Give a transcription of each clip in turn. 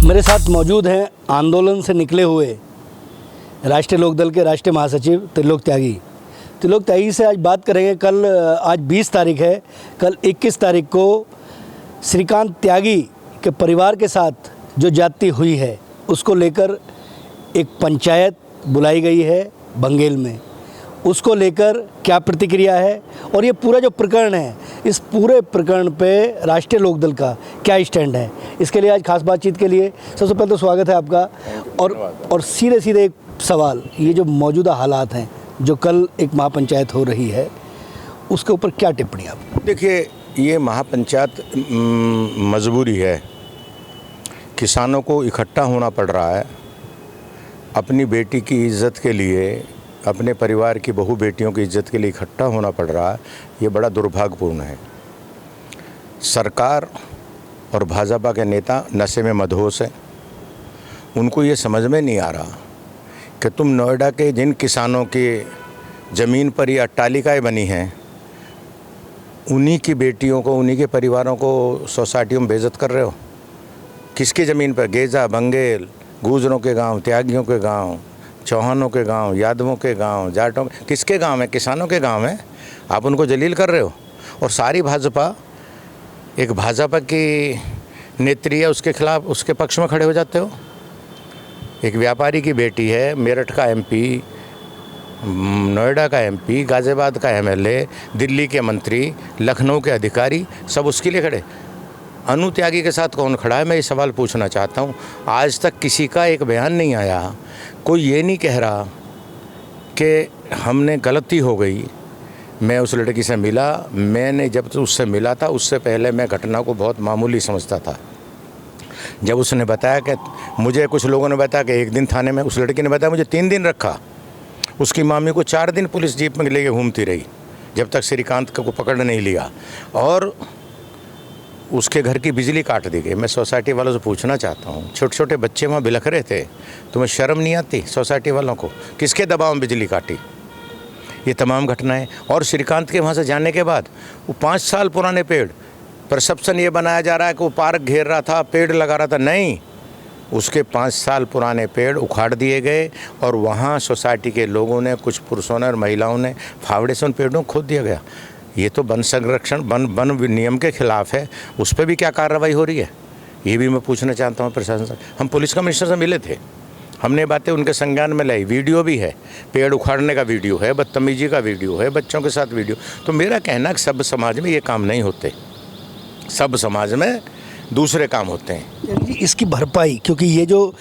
मेरे साथ मौजूद हैं आंदोलन से निकले हुए राष्ट्रीय लोकदल के राष्ट्रीय महासचिव त्रिलोक त्यागी से आज बात करेंगे। आज 20 तारीख है, कल 21 तारीख को श्रीकांत त्यागी के परिवार के साथ जो ज्यादती हुई है उसको लेकर एक पंचायत बुलाई गई है बंगेल में। उसको लेकर क्या प्रतिक्रिया है और ये पूरा जो प्रकरण है, इस पूरे प्रकरण पे राष्ट्रीय लोकदल का क्या स्टैंड है, इसके लिए आज खास बातचीत के लिए सबसे पहले तो स्वागत है आपका। और सीधे एक सवाल, ये जो मौजूदा हालात हैं, जो कल एक महापंचायत हो रही है, उसके ऊपर क्या टिप्पणी आप? देखिए, ये महापंचायत मजबूरी है। किसानों को इकट्ठा होना पड़ रहा है अपनी बेटी की इज्जत के लिए, अपने परिवार की बहू बेटियों की इज्जत के लिए इकट्ठा होना पड़ रहा है। ये बड़ा दुर्भाग्यपूर्ण है। सरकार और भाजपा के नेता नशे में मदहोश हैं। उनको ये समझ में नहीं आ रहा कि तुम नोएडा के जिन किसानों की ज़मीन पर ये अट्टालिकाएँ बनी हैं, उन्हीं की बेटियों को, उन्हीं के परिवारों को सोसाइटियों में बेइज्जत कर रहे हो। किसकी ज़मीन पर? गेजा, बंगेल, गुजरों के गांव, त्यागियों के गांव, चौहानों के गांव, यादवों के गांव, जाटों के, किसके गांव है? किसानों के गांव है। आप उनको जलील कर रहे हो। और सारी भाजपा, एक भाजपा की नेत्री है, उसके खिलाफ, उसके पक्ष में खड़े हो जाते हो। एक व्यापारी की बेटी है, मेरठ का एमपी, नोएडा का एमपी, गाज़ियाबाद का एमएलए, दिल्ली के मंत्री, लखनऊ के अधिकारी, सब उसके लिए खड़े। अनु त्यागी के साथ कौन खड़ा है? मैं ये सवाल पूछना चाहता हूँ। आज तक किसी का एक बयान नहीं आया। कोई ये नहीं कह रहा कि हमने गलती हो गई। मैं उस लड़की से मिला, मैंने जब उससे मिला था उससे पहले मैं घटना को बहुत मामूली समझता था। जब उसने बताया कि मुझे, कुछ लोगों ने बताया कि 1 दिन थाने में, उस लड़की ने बताया मुझे 3 दिन रखा। उसकी मामी को 4 दिन पुलिस जीप में लेके घूमती रही जब तक श्रीकांत को पकड़ नहीं लिया, और उसके घर की बिजली काट दी गई। मैं सोसाइटी वालों से पूछना चाहता हूँ, छोटे छोटे बच्चे वहाँ बिलख रहे थे, तुम्हें शर्म नहीं आती? सोसाइटी वालों को किसके दबाव में बिजली काटी? ये तमाम घटनाएं। और श्रीकांत के वहाँ से जाने के बाद वो 5 साल पुराने पेड़, परसेप्शन ये बनाया जा रहा है कि वो पार्क घेर रहा था, पेड़ लगा रहा था। नहीं, उसके 5 साल पुराने पेड़ उखाड़ दिए गए और वहाँ सोसाइटी के लोगों ने, कुछ पुरुषों ने और महिलाओं ने फावड़े से उन पेड़ों को खोद दिया गया। ये तो वन संरक्षण, वन नियम के खिलाफ है। उस पर भी क्या कार्रवाई हो रही है, ये भी मैं पूछना चाहता हूँ प्रशासन से। हम पुलिस कमिश्नर से मिले थे, हमने बातें उनके संज्ञान में लाई। वीडियो भी है, पेड़ उखाड़ने का वीडियो है, बदतमीजी का वीडियो है, बच्चों के साथ वीडियो। तो मेरा कहना है कि सब समाज में ये काम नहीं होते, सब समाज में दूसरे काम होते हैं। इसकी भरपाई, क्योंकि ये जो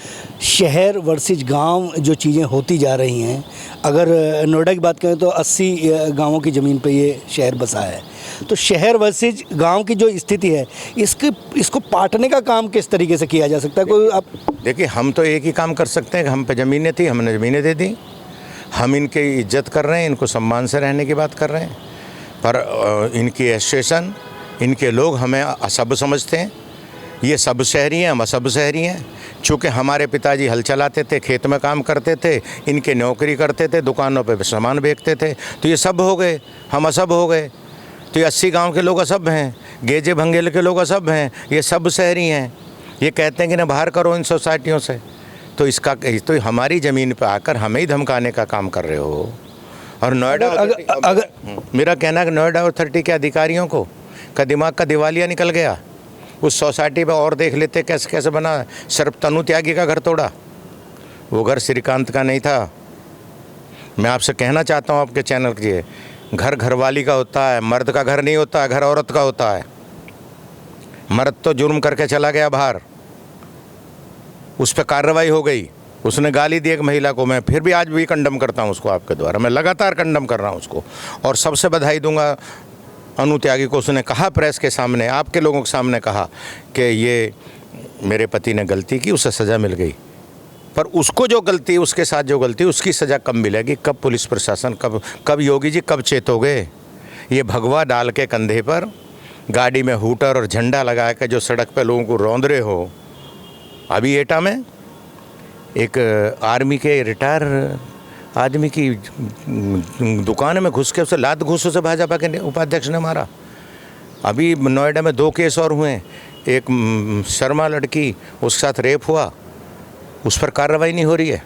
शहर वर्सेस गांव जो चीज़ें होती जा रही हैं, अगर नोएडा की बात करें तो 80 गांवों की ज़मीन पे ये शहर बसा है, तो शहर वर्सेस गांव की जो स्थिति है, इसको पाटने का काम किस तरीके से किया जा सकता है? कोई आप देखिए, हम तो एक ही काम कर सकते हैं कि हम पे ज़मीनें थी, हमने ज़मीनें दे दी। हम इनकी इज्जत कर रहे हैं, इनको सम्मान से रहने की बात कर रहे हैं, पर इनकी एसोसिएशन, इनके लोग हमें असभ्य समझते हैं। ये सब शहरी हैं, हम असभ्य शहरी हैं। चूँकि हमारे पिताजी हल चलाते थे, खेत में काम करते थे, इनके नौकरी करते थे, दुकानों पे सामान बेचते थे, तो ये सब हो गए, हम असभ्य हो गए। तो ये 80 गांव के लोग असभ्य हैं, गेजे भंगेल के लोग असभ्य हैं, ये सब शहरी हैं। ये कहते हैं कि ना बाहर करो इन सोसाइटियों से। तो इसका तो हमारी ज़मीन पर आकर हमें ही धमकाने का काम कर रहे हो। और नोएडा, अगर मेरा कहना है कि नोएडा अथॉरिटी के अधिकारियों को का दिमाग का दिवालिया निकल गया। उस सोसाइटी पे और देख लेते कैसे कैसे बना। सिर्फ तनु त्यागी का घर तोड़ा, वो घर श्रीकांत का नहीं था। मैं आपसे कहना चाहता हूँ आपके चैनल के लिए, घर घरवाली का होता है, मर्द का घर नहीं होता है, घर औरत का होता है। मर्द तो जुर्म करके चला गया बाहर, उस पर कार्रवाई हो गई, उसने गाली दी एक महिला को। मैं फिर भी आज भी कंडम करता हूँ उसको, आपके द्वारा मैं लगातार कंडम कर रहा हूँ उसको। और सबसे बधाई दूंगा अनु त्यागी को। उसने कहा प्रेस के सामने, आपके लोगों के सामने कहा कि ये मेरे पति ने गलती की, उसे सज़ा मिल गई। पर उसको जो गलती, उसके साथ जो गलती, उसकी सज़ा कब मिलेगी? कब पुलिस प्रशासन, कब योगी जी कब चेतोगे? ये भगवा डाल के कंधे पर गाड़ी में हूटर और झंडा लगा के जो सड़क पे लोगों को रौंद रहे हो। अभी एटा में एक आर्मी के रिटायर आदमी की दुकान में घुस के उसे लात घूसों से भाजपा के उपाध्यक्ष ने मारा। अभी नोएडा में 2 केस और हुए हैं। एक शर्मा लड़की, उसके साथ रेप हुआ, उस पर कार्रवाई नहीं हो रही है।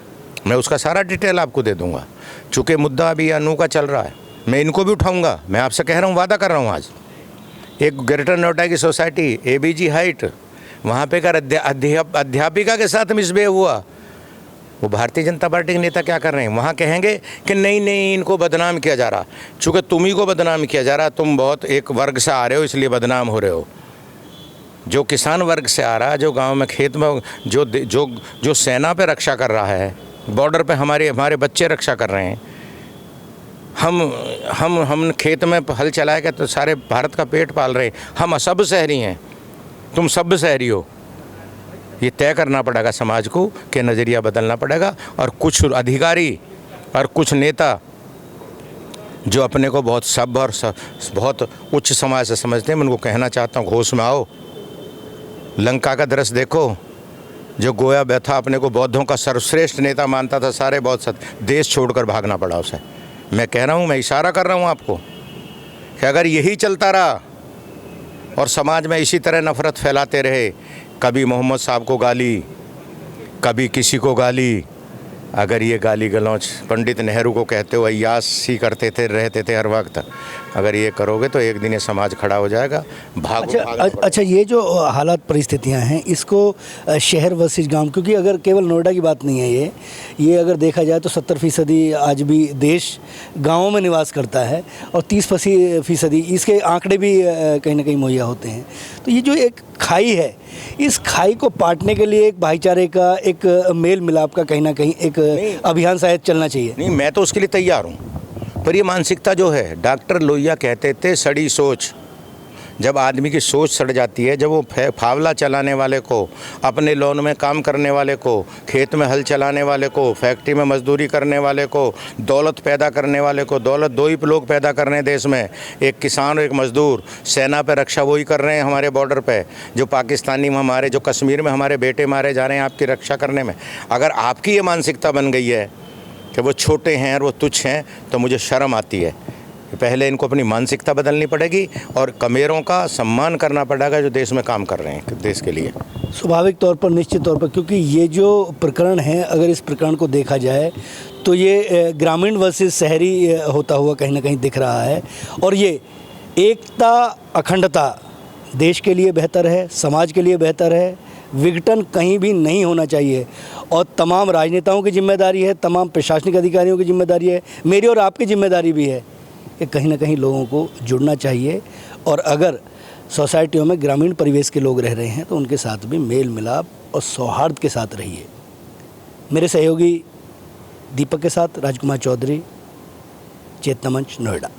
मैं उसका सारा डिटेल आपको दे दूंगा। चूँकि मुद्दा अभी अनु का चल रहा है, मैं इनको भी उठाऊंगा। मैं आपसे कह रहा हूँ, वादा कर रहा हूँ आज। एक ग्रेटर नोएडा की सोसाइटी ABG हाइट, वहाँ पे का अध्यापिका के साथ मिसबिहेव हुआ। वो भारतीय जनता पार्टी के नेता क्या कर रहे हैं, वहाँ कहेंगे कि नहीं इनको बदनाम किया जा रहा। चूँकि तुम ही को बदनाम किया जा रहा, तुम बहुत एक वर्ग से आ रहे हो इसलिए बदनाम हो रहे हो। जो किसान वर्ग से आ रहा, जो गांव में खेत में जो सेना पे रक्षा कर रहा है, बॉर्डर पे हमारे बच्चे रक्षा कर रहे हैं, हम खेत में हल चलाएगा तो सारे भारत का पेट पाल रहे हैं। हम सब शहरी हैं, तुम सब शहरी हो। ये तय करना पड़ेगा समाज को कि नज़रिया बदलना पड़ेगा। और कुछ अधिकारी और कुछ नेता जो अपने को बहुत सभ्य और बहुत उच्च समाज से समझते हैं, मैं उनको कहना चाहता हूँ, होश में आओ। लंका का दृश्य देखो, जो गोया बैठा अपने को बौद्धों का सर्वश्रेष्ठ नेता मानता था, सारे बौद्ध देश छोड़कर भागना पड़ा उसे। मैं कह रहा हूँ, मैं इशारा कर रहा हूँ आपको कि अगर यही चलता रहा और समाज में इसी तरह नफ़रत फैलाते रहे, कभी मोहम्मद साहब को गाली, कभी किसी को गाली, अगर ये गाली गलौच पंडित नेहरू को कहते हो अय्यास ही करते थे, रहते थे हर वक्त, अगर ये करोगे तो एक दिन ये समाज खड़ा हो जाएगा। अच्छा, ये जो हालात परिस्थितियां हैं, इसको शहर वर्सेस गांव, क्योंकि अगर केवल नोएडा की बात नहीं है, ये अगर देखा जाए तो 70% आज भी देश गाँवों में निवास करता है और 30% इसके आंकड़े भी कहीं ना कहीं मुहैया होते हैं। तो ये जो एक खाई है, इस खाई को पाटने के लिए एक भाईचारे का, एक मेल मिलाप का कहीं ना कहीं एक अभियान शायद चलना चाहिए। नहीं, मैं तो उसके लिए तैयार हूँ, पर ये मानसिकता जो है, डॉक्टर लोहिया कहते थे सड़ी सोच। जब आदमी की सोच सड़ जाती है, जब वो फावला चलाने वाले को, अपने लोन में काम करने वाले को, खेत में हल चलाने वाले को, फैक्ट्री में मजदूरी करने वाले को, दौलत पैदा करने वाले को, दौलत दो ही लोग पैदा कर रहे हैं देश में, एक किसान और एक मजदूर। सेना पे रक्षा वही कर रहे हैं हमारे बॉर्डर पे, जो पाकिस्तानी में हमारे, जो कश्मीर में हमारे बेटे मारे जा रहे हैं आपकी रक्षा करने में। अगर आपकी ये मानसिकता बन गई है कि वो छोटे हैं और वो तुच्छ हैं, तो मुझे शर्म आती है। पहले इनको अपनी मानसिकता बदलनी पड़ेगी और कमेरों का सम्मान करना पड़ेगा जो देश में काम कर रहे हैं देश के लिए। स्वाभाविक तौर पर, निश्चित तौर पर, क्योंकि ये जो प्रकरण है, अगर इस प्रकरण को देखा जाए तो ये ग्रामीण वर्सेस शहरी होता हुआ कहीं ना कहीं दिख रहा है। और ये एकता, अखंडता देश के लिए बेहतर है, समाज के लिए बेहतर है। विघटन कहीं भी नहीं होना चाहिए और तमाम राजनेताओं की जिम्मेदारी है, तमाम प्रशासनिक अधिकारियों की जिम्मेदारी है, मेरी और आपकी जिम्मेदारी भी है कि कहीं ना कहीं लोगों को जुड़ना चाहिए। और अगर सोसाइटियों में ग्रामीण परिवेश के लोग रह रहे हैं तो उनके साथ भी मेल मिलाप और सौहार्द के साथ रहिए। मेरे सहयोगी दीपक के साथ राजकुमार चौधरी, चेतना मंच, नोएडा।